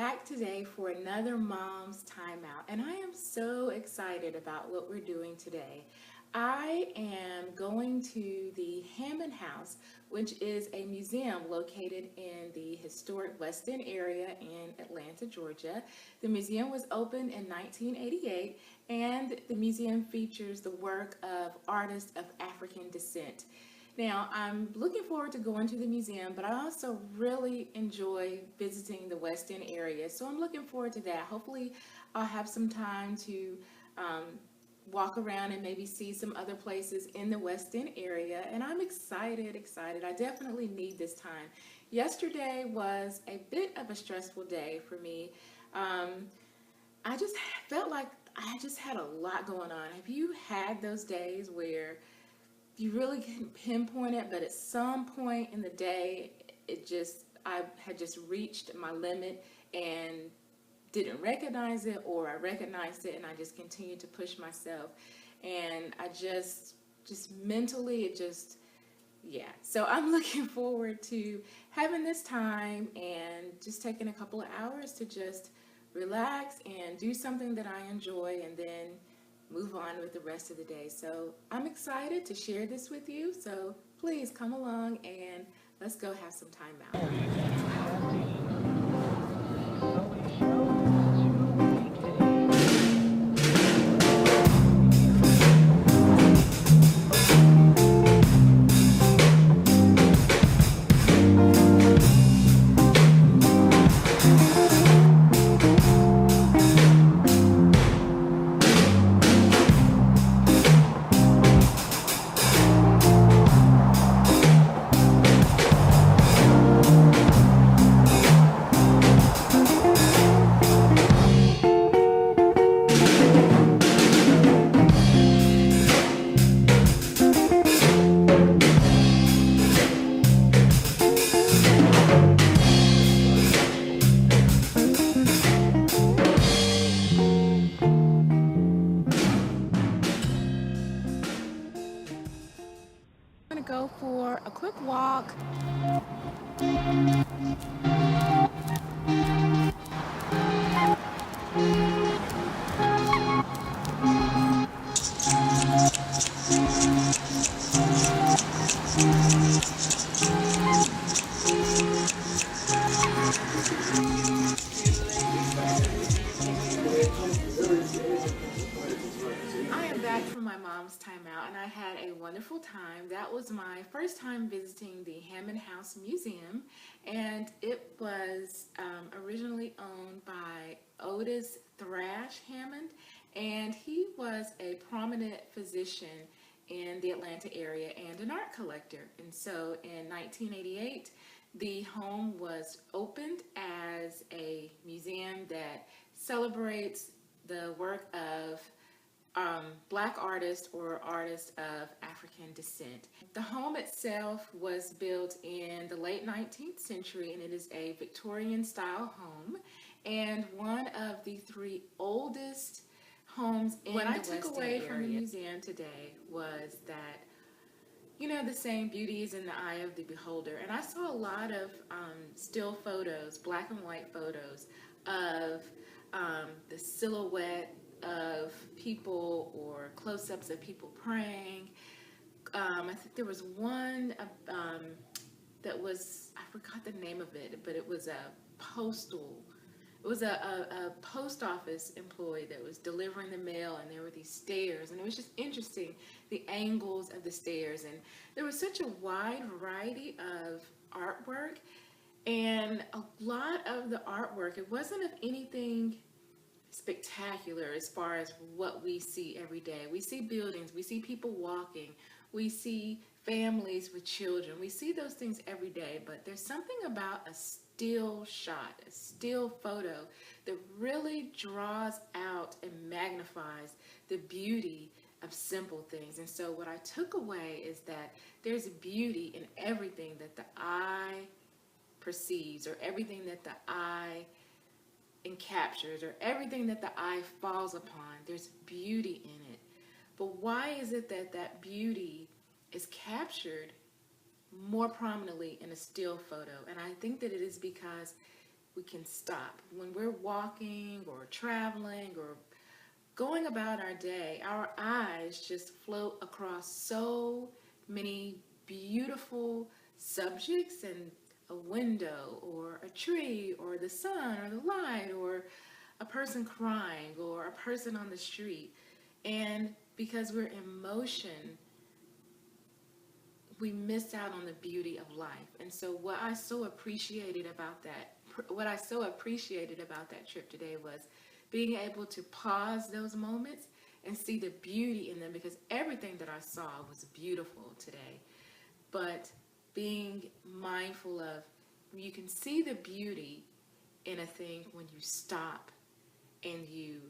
back today for another Mom's Timeout, and I am so excited about what we're doing today. I am going to the Hammonds House, which is a museum located in the historic West End area in Atlanta, Georgia. The museum was opened in 1988, and the museum features the work of artists of African descent. Now, I'm looking forward to going to the museum, but I also really enjoy visiting the West End area. So I'm looking forward to that. Hopefully, I'll have some time to walk around and maybe see some other places in the West End area. And I'm excited. I definitely need this time. Yesterday was a bit of a stressful day for me. I just felt like I just had a lot going on. Have you had those days where you really can pinpoint it, but at some point in the day, I had just reached my limit and didn't recognize it, or I recognized it and I just continued to push myself. And I just mentally, yeah. So I'm looking forward to having this time and just taking a couple of hours to just relax and do something that I enjoy, and then move on with the rest of the day. So I'm excited to share this with you. So please come along and let's go have some time out. I'm gonna go for a quick walk. I am back from my mom's timeout, and I had a wonderful time. That was my first time visiting the Hammonds House Museum, and it was originally owned by Otis Thrash Hammond, and he was a prominent physician in the Atlanta area and an art collector. And so in 1988, the home was opened as a museum that celebrates the work of Black artists or artists of African descent. The home itself was built in the late 19th century, and it is a Victorian style home and one of the three oldest homes in the West End area. What I took away from the museum today was that, you know, the saying, beauty is in the eye of the beholder. And I saw a lot of still photos, black and white photos of the silhouette of people or close-ups of people praying. I think there was one that was, I forgot the name of it, but it was a post office employee that was delivering the mail, and there were these stairs, and it was just interesting, the angles of the stairs, and there was such a wide variety of artwork, and a lot of the artwork, it wasn't of anything spectacular as far as what we see every day. We see buildings, we see people walking, we see families with children, we see those things every day, but there's something about a still shot, a still photo that really draws out and magnifies the beauty of simple things. And so what I took away is that there's beauty in everything that the eye perceives, or everything that the eye captures, or everything that the eye falls upon. There's beauty in it. But why is it that that beauty is captured more prominently in a still photo? And I think that it is because we can stop. When we're walking or traveling or going about our day, our eyes just float across so many beautiful subjects, and a window or a tree or the sun or the light or a person crying or a person on the street. And because we're in motion, we miss out on the beauty of life. And so what I so appreciated about that trip today was being able to pause those moments and see the beauty in them, because everything that I saw was beautiful today. But being mindful of, you can see the beauty in a thing when you stop and you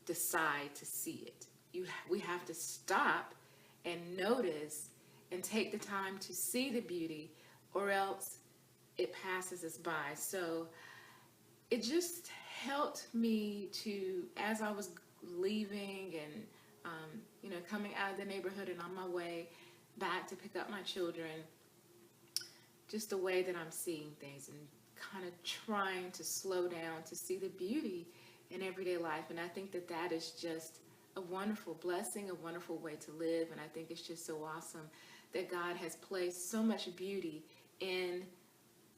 decide to see it. We have to stop and notice and take the time to see the beauty, or else it passes us by. So it just helped me to, as I was leaving and coming out of the neighborhood and on my way back to pick up my children, just the way that I'm seeing things and kind of trying to slow down to see the beauty in everyday life. And I think that that is just a wonderful blessing, a wonderful way to live. And I think it's just so awesome that God has placed so much beauty in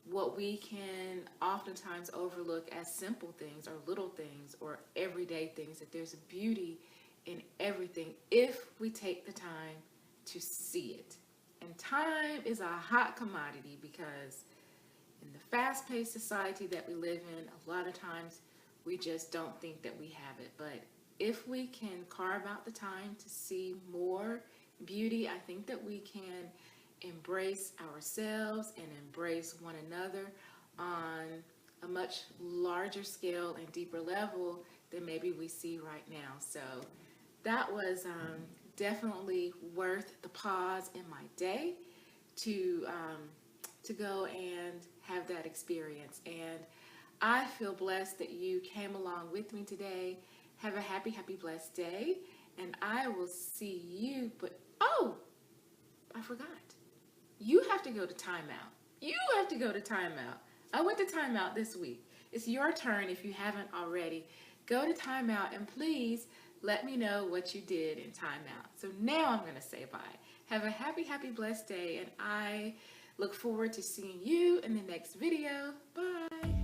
what we can oftentimes overlook as simple things or little things or everyday things, that there's beauty in everything if we take the time to see it. And time is a hot commodity, because in the fast-paced society that we live in, a lot of times we just don't think that we have it. But if we can carve out the time to see more beauty, I think that we can embrace ourselves and embrace one another on a much larger scale and deeper level than maybe we see right now. So that was definitely worth the pause in my day to go and have that experience. And I feel blessed that you came along with me today. Have a happy, blessed day. And I will see you, but oh, I forgot. You have to go to timeout. You have to go to timeout. I went to timeout this week. It's your turn if you haven't already. Go to timeout and please let me know what you did in timeout. So now I'm going to say bye. Have a happy, blessed day, and I look forward to seeing you in the next video. Bye.